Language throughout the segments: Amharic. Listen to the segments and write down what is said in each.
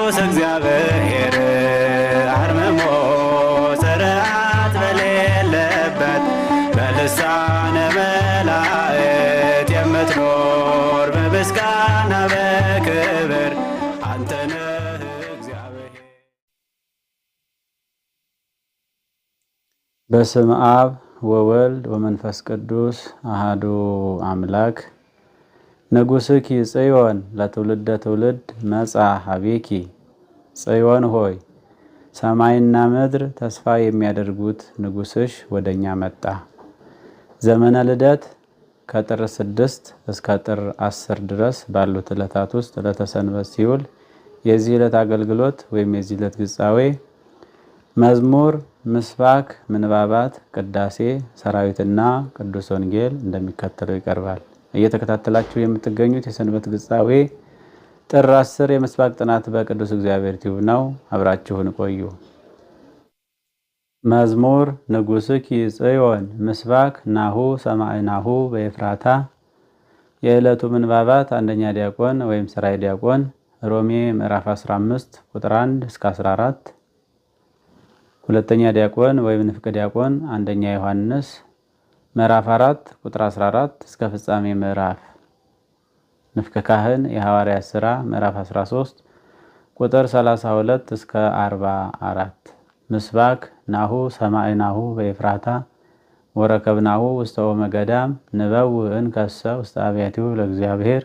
ቅዱስ እግዚአብሔር አርምሞ ጽርዓት በሌለበት በልሳነ መላእክት የምትኖር በምስጋና በክብር አንተ ነህ እግዚአብሔር። በስመ አብ ወወልድ ወመንፈስ ቅዱስ አሃዱ አምላክ። ንጉሥኪ ጽዮን ለትውልደ ትውልድ መጻ ሀቤኪ። ጽዮን ሆይ ሰማይና ምድር ተስፋ የሚያደርጉት ንጉሥሽ ወደኛ መጣ። ዘመነ ልደት ከጥር 6 እስከ ጥር 10 ድረስ ባሉት ዕለታት ውስጥ ዕለተ ሰንበት ሲውል የዚህ ዕለት አገልግሎት ወይም የዚህ ዕለት ግጻዌ መዝሙር፣ ምስባክ፣ ምንባባት፣ ቅዳሴ፣ ሰራዊትና ቅዱስ ወንጌል እንደሚከተለው ይቀርባል። እየተከታተላችሁ የምትገኙት የሰንበት ግጻዌ ጥር 10 የምስባክ ጥናት በቅዱስ እግዚአብሔር ቲዩብ ነው። አብራችሁን ቆዩ። መዝሙር ንጉሥኪ ጽዮን ምስባክ ናሁ ሰማዕናሁ በኤፍራታ። የዕለቱ ምንባባት አንደኛ ዲያቆን ወይም ሰራይ ዲያቆን ሮሜ ምዕራፍ 15 ቁጥር 1 እስከ 14፣ ሁለተኛ ዲያቆን ወይም ንፍቅ ዲያቆን አንደኛ ዮሐንስ ምዕራፍ 4 ቁጥር 14 እስከ ፍጻሜ ምዕራፍ፣ ንፍቅ ካህን የሐዋርያት ሥራ ምዕራፍ 13 ቁጥር 32 እስከ 44። ምስባክ ናሁ ሰማዕናሁ በኤፍራታ ወረከብናሁ ውስተ ኦመ ገዳም ንበውእ እንከሰ ውስተ አብያቲሁ ለእግዚአብሔር።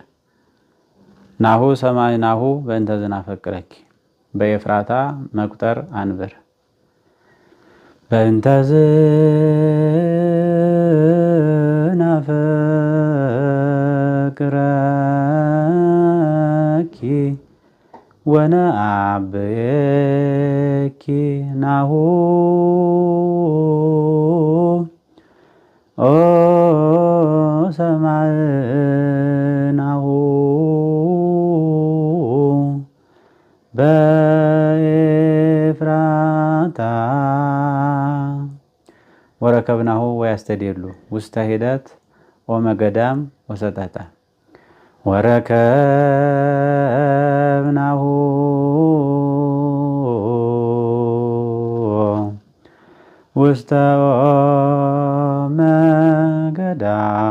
ናሁ ሰማዕናሁ በእንተ ዝናፈቅረኪ በኤፍራታ መቁጠር አንብር። በእንተ ዝናፈቅረኪ ወነአብየኪ ናሁ ኦ ሰማዕናሁ በኤፍራታ ወረከብናሁ ወያስተዴሉ ውስተ ሂደት ኦመ ገዳም ወሰጠጠ። ወረከብናሁ ውስተ ኦመ ገዳም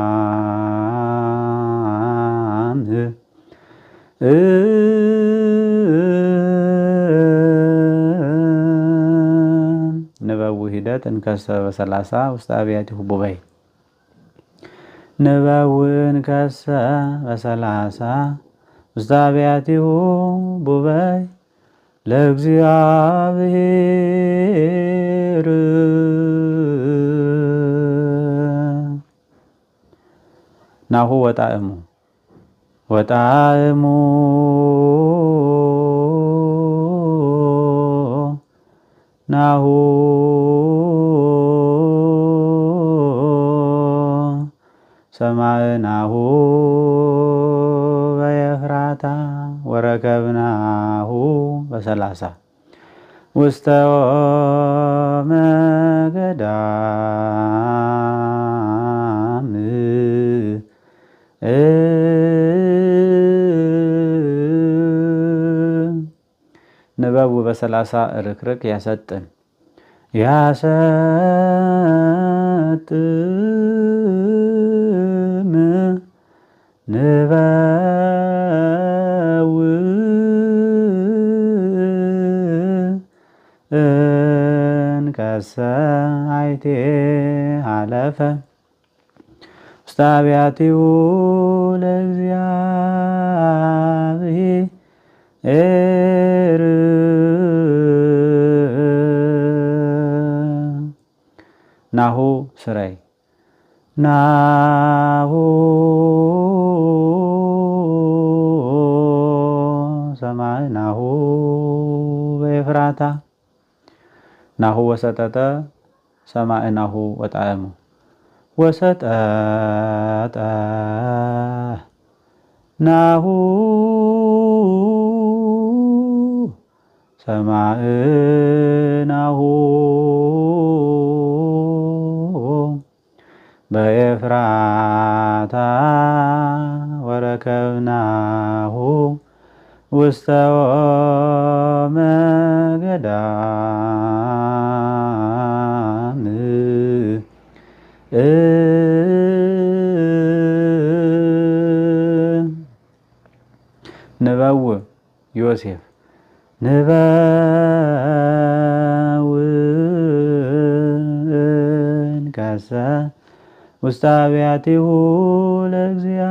ንበቡ ሂደት እንከሰ በሰላሳ ውስተ አብያቲሁ ቡበይ። ንበቡ እንከሰ በሰላሳ ውስተ አብያቲሁ ቡበይ ለእግዚአብሔር። ናሁ ወጣዕሙ ወጣዕሙ ናሁ ሰማዕናሁ በኤፍራታ ወረከብናሁ በሰላሳ ውስተ ኦመ ገዳም ንበቡ በሰላሳ ርክርክ ያሰጥን ያሰጥም ንበው እንከሰ አይቴ አለፈ ውስተ አብያቲሁ ለእግዚአብሔር። ናሁ ስረይ ናሁ ሰማዕናሁ በኤፍራታ ናሁ ወሰጠጠ ሰማዕናሁ ወጣዕሙ ወሰጠጠ ናሁ ሰማዕናሁ በኤፍራታ ወረከብናሁ ውስተ ገዳም ንበው ዮሴፍ ንበው እንከሰ ውስተ አብያቲሁ ለእግዚአብሔር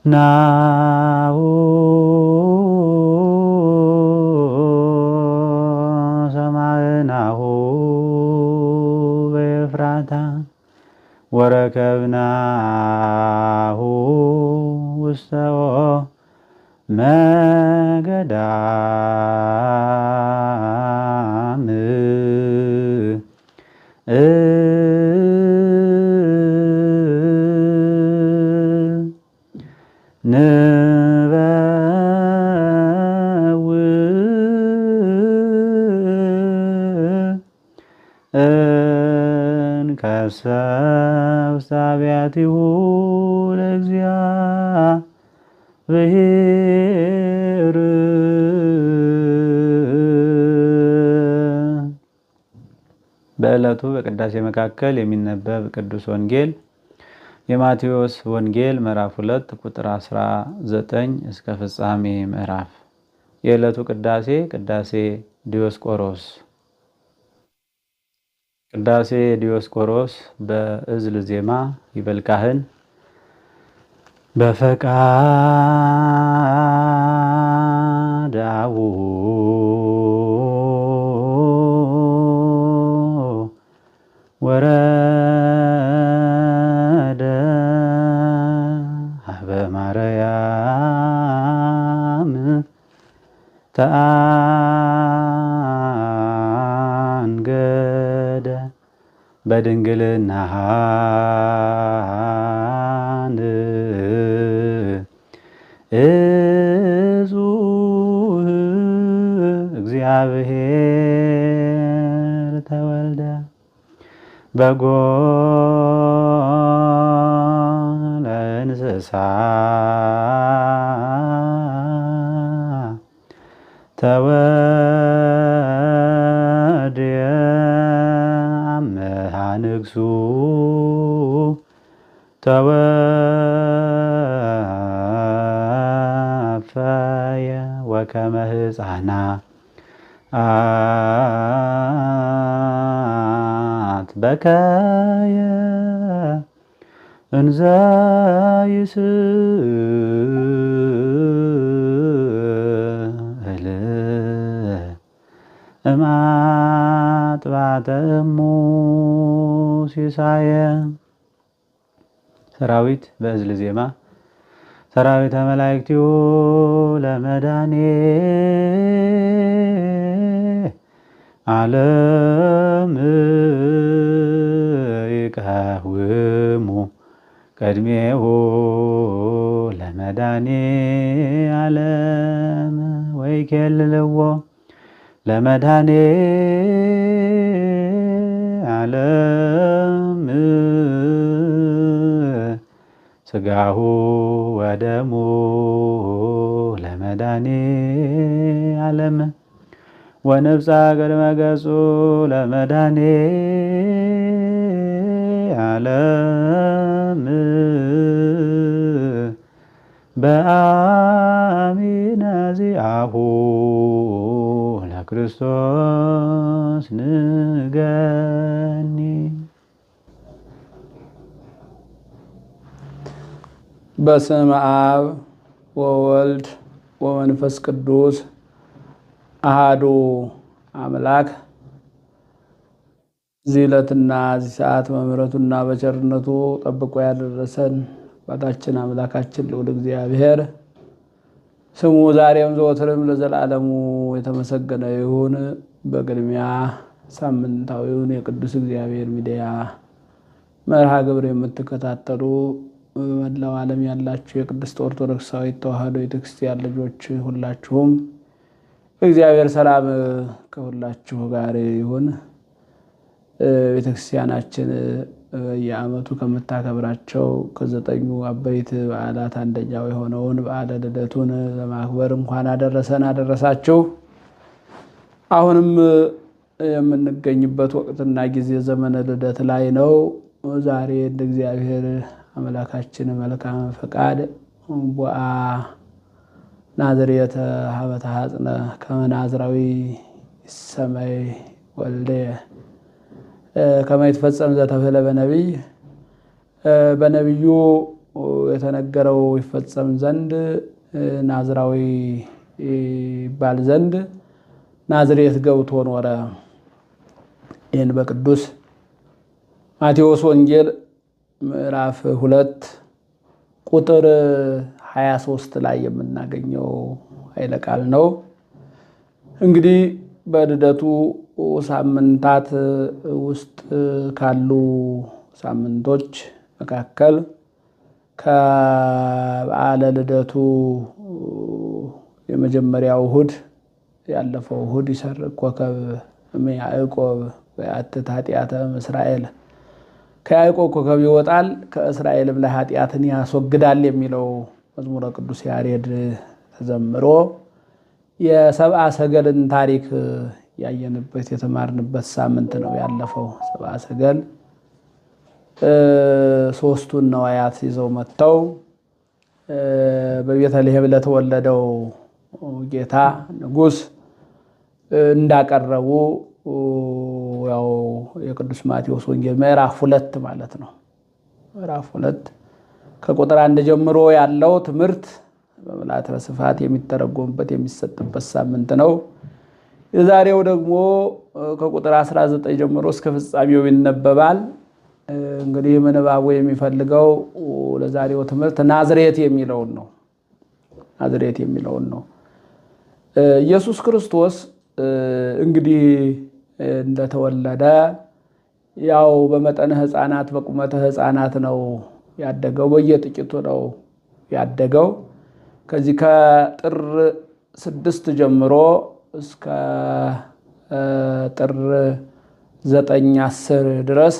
ናሁ ሰማዕናሁ በኤፍራታ ወረከብናሁ ውስተ መገዳም ንበው እንከሰ ውስተ አብያቲሁ ለእግዚአብሔር በዕለቱ በቅዳሴ መካከል የሚነበብ ቅዱስ ወንጌል የማቴዎስ ወንጌል ምዕራፍ 2 ቁጥር 19 እስከ ፍጻሜ ምዕራፍ። የዕለቱ ቅዳሴ ቅዳሴ ዲዮስቆሮስ። ቅዳሴ ዲዮስቆሮስ በእዝል ዜማ ይበል ካህን በፈቃዳው ወረደ ሀበ ማርያም ተአንገደ በድንግልና እጹእ እግዚአብሔር ተወልደ በጎለ እንስሳ ተወድየ አምሃ ንግሡ ተወፈየ ወከመ ሕፃናት በከየ እንዘ ይስእል እማጥባተ እሙ ሲሳየ። ሰራዊት በእዝል ዜማ ሰራዊተ መላእክቲሁ ለመድኃኔ ዓለም ይቀውሙ ቅድሜሁ ለመድኃኔ ዓለም ወይኬልልዎ ለመድኃኔ ዓለም ሥጋሁ ወደሙ ለመድኃኔ ዓለም ወነብሳ ቅድመ ገጹ ለመድኃኔ ዓለም በአሚነ ዚአሁ ለክርስቶስ ንገኒ። በስመ አብ ወወልድ ወመንፈስ ቅዱስ አሃዱ አምላክ። እዚህ ዕለትና እዚህ ሰዓት በምሕረቱና በቸርነቱ ጠብቆ ያደረሰን አባታችን አምላካችን ልዑል እግዚአብሔር ስሙ ዛሬም ዘወትርም ለዘላለሙ የተመሰገነ ይሁን። በቅድሚያ ሳምንታዊውን የቅዱስ እግዚአብሔር ሚዲያ መርሃ ግብር የምትከታተሉ በመላው ዓለም ያላችሁ የቅድስት ኦርቶዶክሳዊት ተዋሕዶ ቤተክርስቲያን ልጆች ሁላችሁም እግዚአብሔር ሰላም ከሁላችሁ ጋር ይሁን። ቤተክርስቲያናችን የዓመቱ ከምታከብራቸው ከ9 አበይት በዓላት አንደኛው የሆነውን በዓለ ልደቱን ለማክበር እንኳን አደረሰን አደረሳችሁ። አሁንም የምንገኝበት ወቅትና ጊዜ ዘመነ ልደት ላይ ነው። ዛሬ እንደ እግዚአብሔር አምላካችን መልካም ፈቃድ ቦአ ናዝሬተ ሀበተ ሐጽነ ከመናዝራዊ ሰማይ ወልደ ከመ ይትፈጸም ዘተብህለ በነቢይ በነቢዩ የተነገረው ይፈጸም ዘንድ ናዝራዊ ይባል ዘንድ ናዝሬት ገብቶ ኖረ። ይህን በቅዱስ ማቴዎስ ወንጌል ምዕራፍ 2 ቁጥር 23 ላይ የምናገኘው ኃይለ ቃል ነው። እንግዲህ በልደቱ ሳምንታት ውስጥ ካሉ ሳምንቶች መካከል ከበዓለ ልደቱ የመጀመሪያው እሑድ ያለፈው እሑድ ይሰርቅ ኮከብ እምያዕቆብ ወያትት ኃጢአተ እስራኤል ከያዕቆብ ኮከብ ይወጣል ከእስራኤልም ላይ ኃጢአትን ያስወግዳል የሚለው መዝሙረ ቅዱስ ያሬድ ተዘምሮ የሰብአ ሰገልን ታሪክ ያየንበት የተማርንበት ሳምንት ነው ያለፈው። ሰብአ ሰገል 3ቱን ነዋያት ይዘው መጥተው በቤተልሔም ለተወለደው ጌታ ንጉሥ እንዳቀረቡ ያው የቅዱስ ማቴዎስ ወንጌል ምዕራፍ 2 ማለት ነው። ምዕራፍ 2 ከቁጥር 1 ጀምሮ ያለው ትምህርት በምልአተ በስፋት የሚተረጎምበት የሚሰጥበት ሳምንት ነው። የዛሬው ደግሞ ከቁጥር 19 ጀምሮ እስከ ፍጻሜው ይነበባል። እንግዲህ ምንባቡ የሚፈልገው ለዛሬው ትምህርት ናዝሬት የሚለውን ነው። ናዝሬት የሚለውን ነው። ኢየሱስ ክርስቶስ እንግዲህ እንደተወለደ ያው በመጠነ ሕፃናት በቁመተ ሕፃናት ነው ያደገው። በየጥቂቱ ነው ያደገው። ከዚህ ከጥር 6 ጀምሮ እስከ ጥር 9 10 ድረስ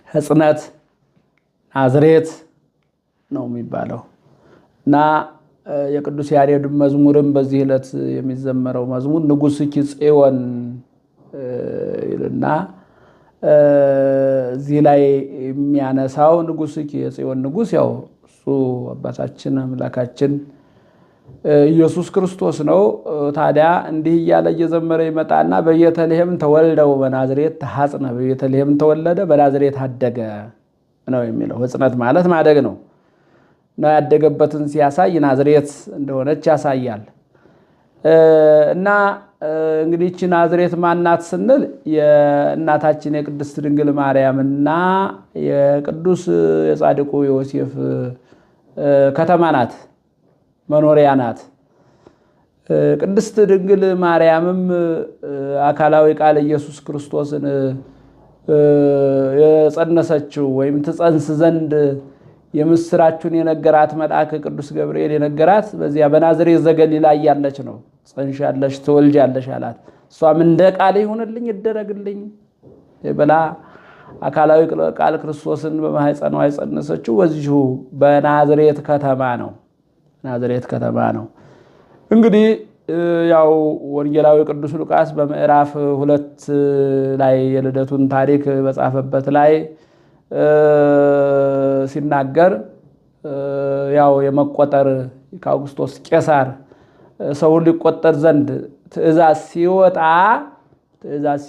ሕፅነት ናዝሬት ነው የሚባለው እና የቅዱስ ያሬድ መዝሙርም በዚህ ዕለት የሚዘመረው መዝሙር ንጉሥኪ ጽዮን ይልና እዚህ ላይ የሚያነሳው ንጉሥኪ የጽዮን ንጉሥ ያው እሱ አባታችን አምላካችን ኢየሱስ ክርስቶስ ነው። ታዲያ እንዲህ እያለ እየዘመረ ይመጣና በቤተልሔም ተወልደው በናዝሬት ተሐጽነ በቤተልሔም ተወለደ በናዝሬት አደገ ነው የሚለው። ሕፅነት ማለት ማደግ ነው እና ያደገበትን ሲያሳይ ናዝሬት እንደሆነች ያሳያል። እና እንግዲህ እቺ ናዝሬት ማናት ስንል የእናታችን የቅድስት ድንግል ማርያምና የቅዱስ የጻድቁ ዮሴፍ ከተማ ናት፣ መኖሪያ ናት። ቅድስት ድንግል ማርያምም አካላዊ ቃል ኢየሱስ ክርስቶስን የጸነሰችው ወይም ትጸንስ ዘንድ የምስራቹን የነገራት መልአክ ቅዱስ ገብርኤል የነገራት በዚያ በናዝሬት ዘገሊላ ያለች ነው። ጸንሻለሽ ትወልጃለሽ አላት። እሷም እንደ ቃል ይሁንልኝ ይደረግልኝ ብላ አካላዊ ቃል ክርስቶስን በማህፀኗ የጸነሰችው በዚሁ በናዝሬት ከተማ ነው። ናዝሬት ከተማ ነው። እንግዲህ ያው ወንጌላዊ ቅዱስ ሉቃስ በምዕራፍ 2 ላይ የልደቱን ታሪክ በጻፈበት ላይ ሲናገር ያው የመቆጠር ከአውግስጦስ ቄሳር ሰው ሊቆጠር ዘንድ ትእዛዝ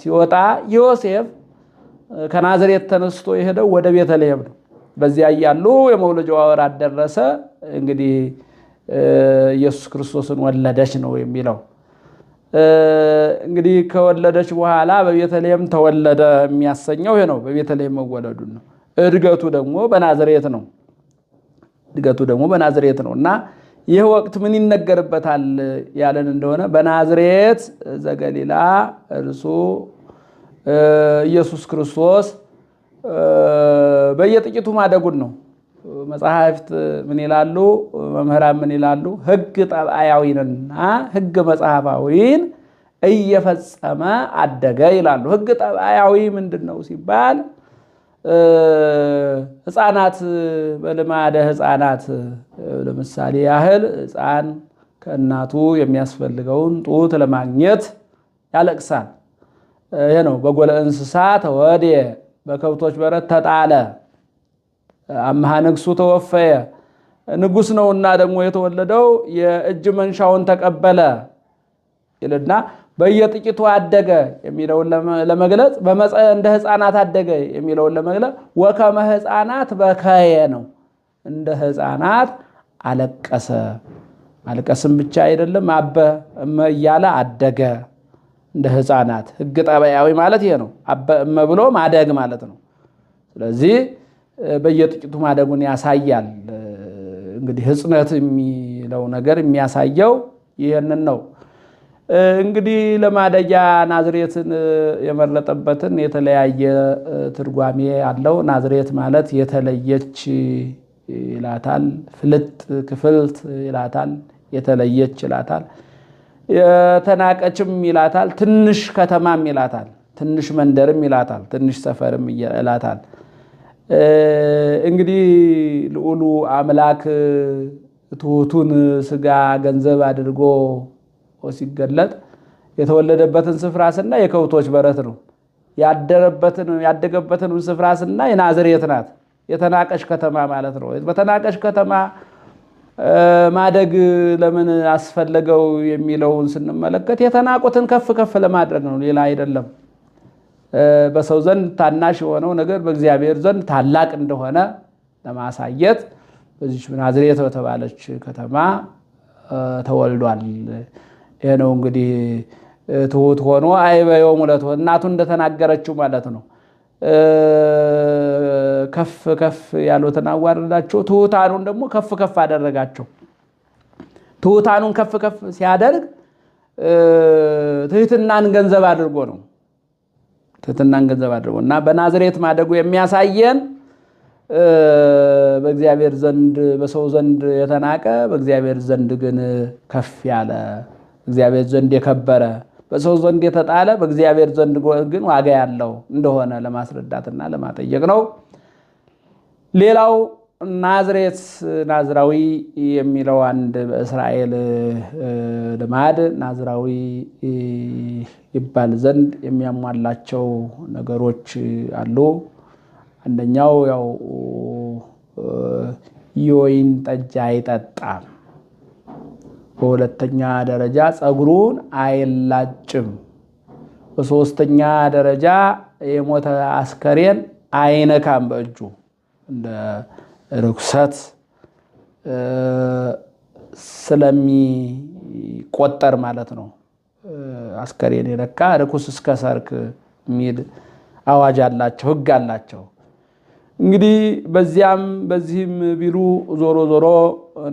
ሲወጣ ዮሴፍ ከናዝሬት ተነስቶ የሄደው ወደ ቤተልሔም ነው። በዚያ ያሉ የመውለጃዋ ወራት ደረሰ። እንግዲህ ኢየሱስ ክርስቶስን ወለደች ነው የሚለው። እንግዲህ ከወለደች በኋላ በቤተልሔም ተወለደ የሚያሰኘው ይሄ ነው። በቤተልሔም መወለዱ ነው። እድገቱ ደግሞ በናዝሬት ነው። እና ይህ ወቅት ምን ይነገርበታል ያለን እንደሆነ በናዝሬት ዘገሊላ እርሱ ኢየሱስ ክርስቶስ በየጥቂቱ ማደጉን ነው። መጽሐፍት ምን ይላሉ? መምህራን ምን ይላሉ? ሕግ ጠብአያዊንና ሕግ መጽሐፋዊን እየፈጸመ አደገ ይላሉ። ሕግ ጠብአያዊ ምንድን ነው ሲባል ሕፃናት በልማደ ሕፃናት ለምሳሌ ያህል ሕፃን ከእናቱ የሚያስፈልገውን ጡት ለማግኘት ያለቅሳል። ይሄ ነው። በጎለ እንስሳ ተወድየ በከብቶች በረት ተጣለ አምሃ ንግሱ ተወፈየ። ንጉሥ ነውና ደግሞ የተወለደው የእጅ መንሻውን ተቀበለ ይልና በየጥቂቱ አደገ የሚለውን ለመግለጽ እንደ ሕፃናት አደገ የሚለውን ለመግለጽ ወከመ ሕፃናት በከየ ነው። እንደ ሕፃናት አለቀሰ። ማልቀስም ብቻ አይደለም አበ እመ እያለ አደገ። እንደ ሕፃናት ሕግ ጠባያዊ ማለት ይሄ ነው። አበ እመ ብሎ ማደግ ማለት ነው። ስለዚህ በየጥቂቱ ማደጉን ያሳያል። እንግዲህ ሕፅነት የሚለው ነገር የሚያሳየው ይህንን ነው። እንግዲህ ለማደጊያ ናዝሬትን የመረጠበትን የተለያየ ትርጓሜ አለው። ናዝሬት ማለት የተለየች ይላታል፣ ፍልጥ ክፍልት ይላታል፣ የተለየች ይላታል፣ የተናቀችም ይላታል፣ ትንሽ ከተማም ይላታል፣ ትንሽ መንደርም ይላታል፣ ትንሽ ሰፈርም ይላታል። እንግዲህ ልዑሉ አምላክ ትሑቱን ስጋ ገንዘብ አድርጎ ሲገለጥ የተወለደበትን ስፍራ ስናይ የከብቶች በረት ነው። ያደገበትን ስፍራ ስናይ ናዝሬት ናት። የተናቀች ከተማ ማለት ነው። በተናቀች ከተማ ማደግ ለምን አስፈለገው የሚለውን ስንመለከት የተናቁትን ከፍ ከፍ ለማድረግ ነው፣ ሌላ አይደለም። በሰው ዘንድ ታናሽ የሆነው ነገር በእግዚአብሔር ዘንድ ታላቅ እንደሆነ ለማሳየት በዚች ናዝሬት በተባለች ከተማ ተወልዷል። ይሄ ነው እንግዲህ ትሑት ሆኖ አይበየውም ለትሑት እናቱ እንደተናገረችው ማለት ነው። ከፍ ከፍ ያሉትን አዋረዳቸው፣ ትሑታኑን ደግሞ ከፍ ከፍ አደረጋቸው። ትሑታኑን ከፍ ከፍ ሲያደርግ ትሕትናን ገንዘብ አድርጎ ነው። ትሕትናን ገንዘብ አድርጎ እና በናዝሬት ማደጉ የሚያሳየን በእግዚአብሔር ዘንድ በሰው ዘንድ የተናቀ በእግዚአብሔር ዘንድ ግን ከፍ ያለ፣ እግዚአብሔር ዘንድ የከበረ፣ በሰው ዘንድ የተጣለ በእግዚአብሔር ዘንድ ግን ዋጋ ያለው እንደሆነ ለማስረዳትና ለማጠየቅ ነው። ሌላው ናዝሬት ናዝራዊ የሚለው አንድ በእስራኤል ልማድ ናዝራዊ ይባል ዘንድ የሚያሟላቸው ነገሮች አሉ። አንደኛው ያው የወይን ጠጅ አይጠጣም። በሁለተኛ ደረጃ ፀጉሩን አይላጭም። በሶስተኛ ደረጃ የሞተ አስከሬን አይነካም በእጁ እንደ ርኩሰት ስለሚቆጠር ማለት ነው። አስከሬን የነካ ርኩስ እስከ ሰርክ የሚል አዋጅ አላቸው፣ ሕግ አላቸው። እንግዲህ በዚያም በዚህም ቢሉ ዞሮ ዞሮ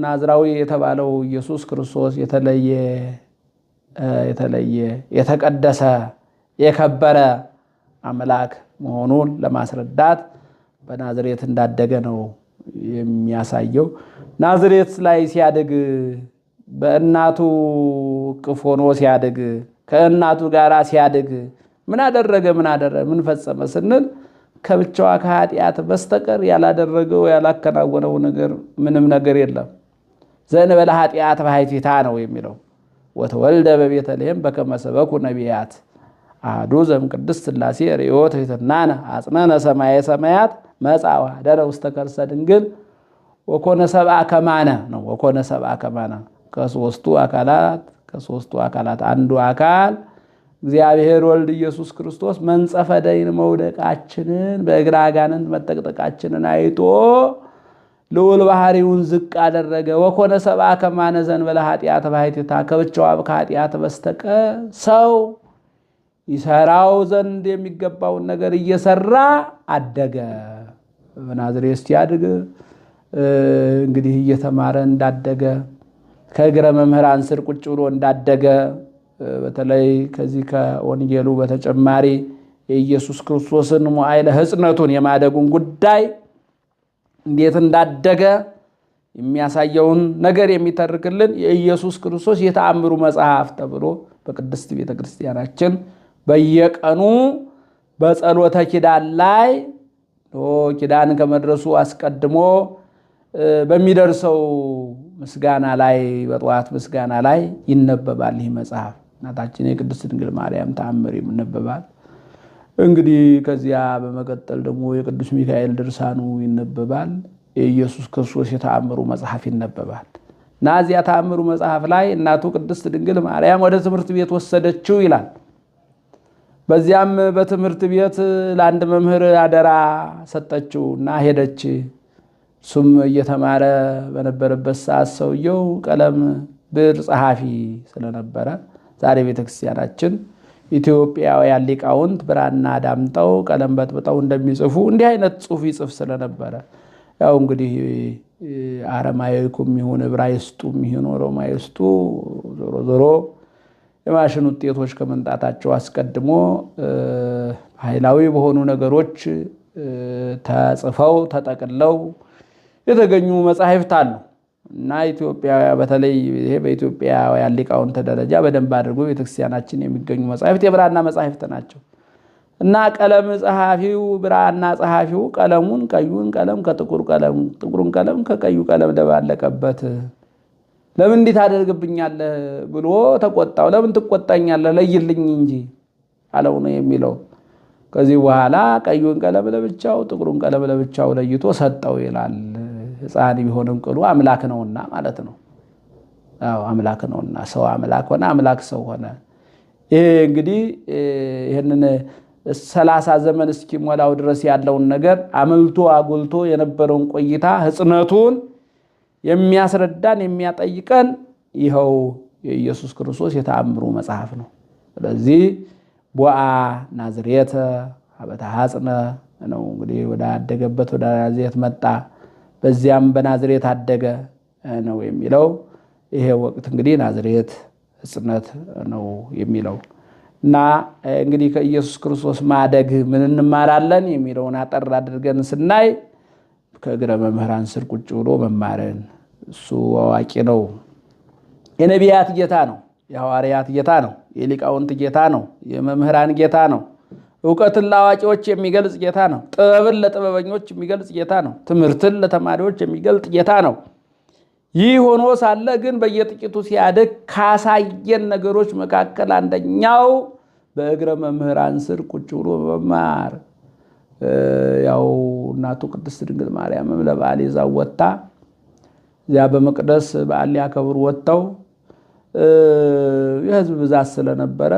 ናዝራዊ የተባለው ኢየሱስ ክርስቶስ የተለየ የተቀደሰ የከበረ አምላክ መሆኑን ለማስረዳት በናዝሬት እንዳደገ ነው የሚያሳየው። ናዝሬት ላይ ሲያድግ በእናቱ እቅፍ ሆኖ ሲያድግ ከእናቱ ጋር ሲያድግ ምን አደረገ ምን ፈጸመ ስንል ከብቻዋ ከኃጢአት በስተቀር ያላደረገው ያላከናወነው ነገር ምንም ነገር የለም። ዘእንበለ ኃጢአት ባሕቲታ ነው የሚለው። ወተወልደ በቤተልሔም በከመ ሰበኩ ነቢያት አሐዱ ዘእምቅድስት ሥላሴ ርእዮ ትሕትናነ አጽነነ ሰማየ ሰማያት መጽአ ወኀደረ ውስተ ከርሰ ድንግል ወኮነ ሰብአ ከማነ ነው። ወኮነ ሰብአ ከማነ ከሦስቱ አካላት አንዱ አካል እግዚአብሔር ወልድ ኢየሱስ ክርስቶስ መንጸፈ ደይን መውደቃችንን በእግረ አጋንንት መጠቅጠቃችንን አይቶ ልዑል ባህሪውን ዝቅ አደረገ። ወኮነ ሰብአ ከማነ ዘእንበለ ኃጢአት ባሕቲታ ከብቻዋ ከኃጢአት በስተቀር ሰው ይሰራው ዘንድ የሚገባውን ነገር እየሰራ አደገ። በናዝሬት ሲያድግ እንግዲህ እየተማረ እንዳደገ ከእግረ መምህራን ስር ቁጭ ብሎ እንዳደገ በተለይ ከዚህ ከወንጌሉ በተጨማሪ የኢየሱስ ክርስቶስን ሞዓይለ ሕፅነቱን የማደጉን ጉዳይ እንዴት እንዳደገ የሚያሳየውን ነገር የሚተርክልን የኢየሱስ ክርስቶስ የተአምሩ መጽሐፍ ተብሎ በቅድስት ቤተ ክርስቲያናችን በየቀኑ በጸሎተ ኪዳን ላይ ኪዳን ከመድረሱ አስቀድሞ በሚደርሰው ምስጋና ላይ በጠዋት ምስጋና ላይ ይነበባል ይህ መጽሐፍ። እናታችን የቅድስት ድንግል ማርያም ተአምር ይነበባል። እንግዲህ ከዚያ በመቀጠል ደግሞ የቅዱስ ሚካኤል ድርሳኑ ይነበባል። የኢየሱስ ክርስቶስ የተአምሩ መጽሐፍ ይነበባል። እና እዚያ ተአምሩ መጽሐፍ ላይ እናቱ ቅድስት ድንግል ማርያም ወደ ትምህርት ቤት ወሰደችው ይላል። በዚያም በትምህርት ቤት ለአንድ መምህር አደራ ሰጠችው እና ሄደች። እሱም እየተማረ በነበረበት ሰዓት ሰውየው ቀለም ብዕር ጸሐፊ ስለነበረ ዛሬ ቤተክርስቲያናችን ኢትዮጵያውያን ሊቃውንት ብራና ዳምጠው ቀለም በጥብጠው እንደሚጽፉ እንዲህ አይነት ጽሑፍ ይጽፍ ስለነበረ ያው እንግዲህ አረማይኩም ይሁን ዕብራይስጡም ይሁን ሮማይስጡ ዞሮ ዞሮ የማሽን ውጤቶች ከመምጣታቸው አስቀድሞ ኃይላዊ በሆኑ ነገሮች ተጽፈው ተጠቅለው የተገኙ መጻሕፍት አሉ እና በተለይ ይሄ በኢትዮጵያውያን ሊቃውንት ደረጃ በደንብ አድርጎ ቤተክርስቲያናችን የሚገኙ መጻሕፍት የብራና መጻሕፍት ናቸው። እና ቀለም ጸሐፊው ብራና ጸሐፊው ቀለሙን ቀዩን ቀለም ከጥቁር ቀለም ጥቁሩን ቀለም ከቀዩ ቀለም ደባለቀበት። ለምን እንዲህ ታደርግብኛለህ ብሎ ተቆጣው። ለምን ትቆጣኛለህ? ለይልኝ እንጂ አለው ነው የሚለው። ከዚህ በኋላ ቀዩን ቀለም ለብቻው ጥቁሩን ቀለም ለብቻው ለይቶ ሰጠው ይላል። ሕፃን ቢሆንም ቅሉ አምላክ ነውና ማለት ነው። አዎ አምላክ ነውና ሰው አምላክ ሆነ፣ አምላክ ሰው ሆነ። ይሄ እንግዲህ ይሄንን 30 ዘመን እስኪሞላው ድረስ ያለውን ነገር አመልቶ አጎልቶ የነበረውን ቆይታ ሕጽነቱን የሚያስረዳን የሚያጠይቀን ይኸው የኢየሱስ ክርስቶስ የተአምሩ መጽሐፍ ነው። ስለዚህ ቦአ ናዝሬተ አበተሐጽነ ነው እንግዲህ ወደ አደገበት ወደ ናዝሬት መጣ፣ በዚያም በናዝሬት አደገ ነው የሚለው። ይሄ ወቅት እንግዲህ ናዝሬት ሕጽነት ነው የሚለው እና እንግዲህ ከኢየሱስ ክርስቶስ ማደግ ምን እንማራለን የሚለውን አጠር አድርገን ስናይ ከእግረ መምህራን ስር ቁጭ ብሎ መማርን። እሱ አዋቂ ነው። የነቢያት ጌታ ነው። የሐዋርያት ጌታ ነው። የሊቃውንት ጌታ ነው። የመምህራን ጌታ ነው። ዕውቀትን ለአዋቂዎች የሚገልጽ ጌታ ነው። ጥበብን ለጥበበኞች የሚገልጽ ጌታ ነው። ትምህርትን ለተማሪዎች የሚገልጽ ጌታ ነው። ይህ ሆኖ ሳለ ግን በየጥቂቱ ሲያድግ ካሳየን ነገሮች መካከል አንደኛው በእግረ መምህራን ስር ቁጭ ብሎ መማር። ያው እናቱ ቅድስት ድንግል ማርያምም ለበዓል ይዛው ወጥታ እዚያ በመቅደስ በዓል ሊያከብሩ ወጥተው የሕዝብ ብዛት ስለነበረ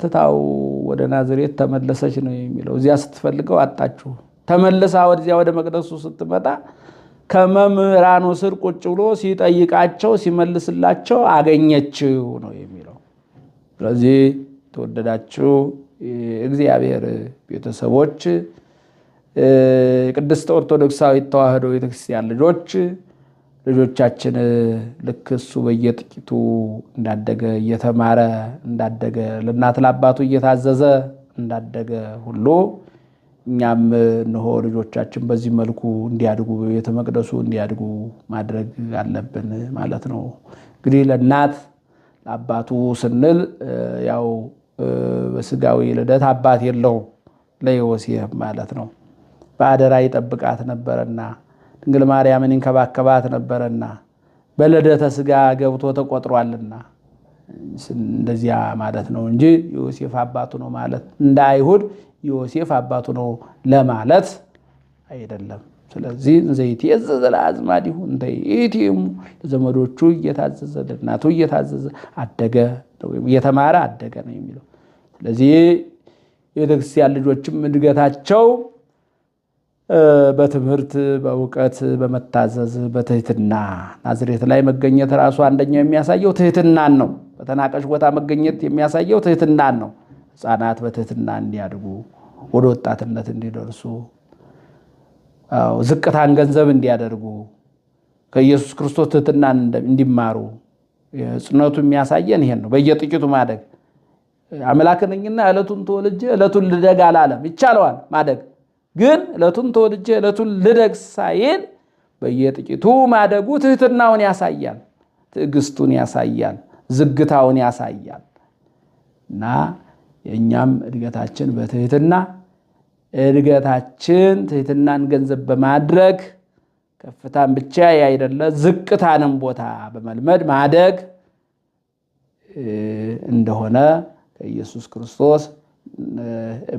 ትታው ወደ ናዝሬት ተመለሰች ነው የሚለው። እዚያ ስትፈልገው አጣችሁ። ተመልሳ ወደዚያ ወደ መቅደሱ ስትመጣ ከመምህራኑ ስር ቁጭ ብሎ ሲጠይቃቸው ሲመልስላቸው አገኘችው ነው የሚለው። ስለዚህ ተወደዳችሁ እግዚአብሔር ቤተሰቦች፣ ቅድስት ኦርቶዶክሳዊት ተዋሕዶ ቤተክርስቲያን ልጆቻችን ልክ እሱ በየጥቂቱ እንዳደገ እየተማረ እንዳደገ ለእናት ለአባቱ እየታዘዘ እንዳደገ ሁሉ እኛም እነሆ ልጆቻችን በዚህ መልኩ እንዲያድጉ በቤተ መቅደሱ እንዲያድጉ ማድረግ አለብን ማለት ነው። እንግዲህ ለእናት ለአባቱ ስንል ያው በስጋዊ ልደት አባት የለውም ለዮሴፍ ማለት ነው። በአደራ ይጠብቃት ነበረና ድንግል ማርያምን ይንከባከባት ነበረና በልደተ ስጋ ገብቶ ተቆጥሯልና እንደዚያ ማለት ነው እንጂ ዮሴፍ አባቱ ነው ማለት እንደ አይሁድ ዮሴፍ አባቱ ነው ለማለት አይደለም። ስለዚህ ዘይትየዘዘ ለአዝማዲሁ እንተ ይእቲሙ ለዘመዶቹ እየታዘዘ ለእናቱ እየታዘዘ አደገ ወይም እየተማረ አደገ ነው የሚለው። ስለዚህ የቤተክርስቲያን ልጆችም እድገታቸው በትምህርት በእውቀት በመታዘዝ በትህትና ናዝሬት ላይ መገኘት ራሱ አንደኛው የሚያሳየው ትህትናን ነው። በተናቀሽ ቦታ መገኘት የሚያሳየው ትህትናን ነው። ሕፃናት በትህትና እንዲያድጉ ወደ ወጣትነት እንዲደርሱ ዝቅታን ገንዘብ እንዲያደርጉ ከኢየሱስ ክርስቶስ ትህትናን እንዲማሩ ጽነቱ የሚያሳየን ይሄን ነው። በየጥቂቱ ማደግ አምላክ ነኝና ዕለቱን ተወልጄ ዕለቱን ልደግ አላለም። ይቻለዋል ማደግ፣ ግን ዕለቱን ተወልጄ ዕለቱን ልደግ ሳይል በየጥቂቱ ማደጉ ትህትናውን ያሳያል፣ ትዕግስቱን ያሳያል፣ ዝግታውን ያሳያል። እና የእኛም እድገታችን በትህትና እድገታችን ትሕትናን ገንዘብ በማድረግ ከፍታን ብቻ ያይደለ ዝቅታንም ቦታ በመልመድ ማደግ እንደሆነ ከኢየሱስ ክርስቶስ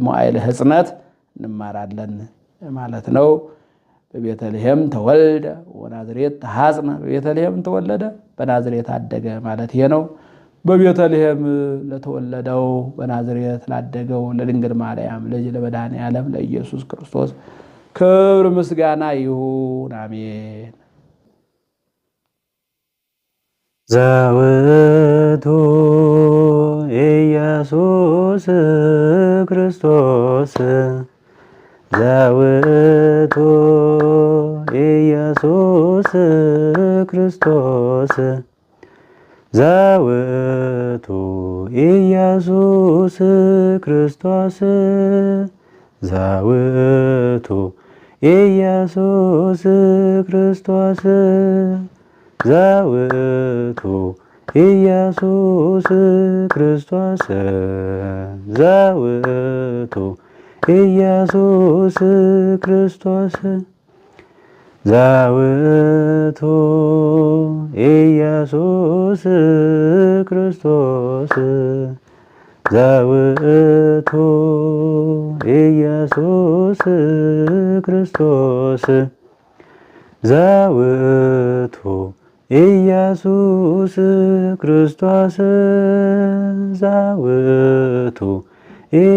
መዋዕለ ሕጽነት እንማራለን ማለት ነው። በቤተልሔም ተወልደ ወናዝሬት ተሐጽነ፣ በቤተልሔም ተወለደ በናዝሬት አደገ ማለት ይሄ ነው። በቤተልሔም ለተወለደው በናዝሬት ላደገው ለድንግል ማርያም ልጅ ለመድኃኔዓለም ለኢየሱስ ክርስቶስ ክብር ምስጋና ይሁን፣ አሜን። ዘውቱ ኢየሱስ ክርስቶስ ዘውቱ ኢየሱስ ክርስቶስ ዘውቱ ኢየሱስ ክርስቶስ ዘውቱ ኢየሱስ ክርስቶስ ዘውቱ ኢየሱስ ክርስቶስ ዘውቱ ኢየሱስ ክርስቶስ ዘውቱ ኢየሱስ ክርስቶስ ዘውቱ ኢየሱስ ክርስቶስ ዘውቱ ኢየሱስ ክርስቶስ ዘውቱ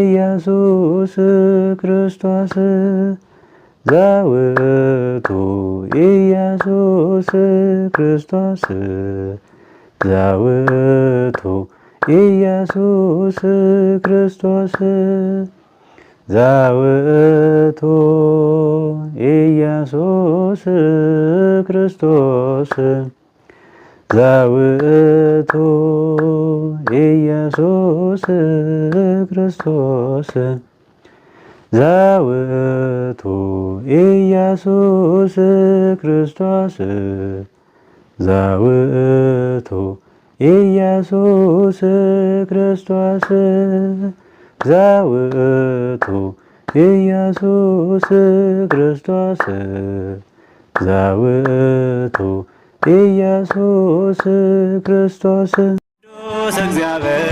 ኢየሱስ ክርስቶስ ዘውቱ ኢየሱስ ክርስቶስ ዘውቱ ኢየሱስ ክርስቶስ ዘውቱ ኢየሱስ ክርስቶስ ዘውቱ ኢየሱስ ክርስቶስ ዘውቱ ኢየሱስ ክርስቶስ ዘውቱ ኢየሱስ ክርስቶስ ዘውቱ ኢየሱስ ክርስቶስ ዘውቱ ኢየሱስ ክርስቶስ ቅዱስ እግዚአብሔር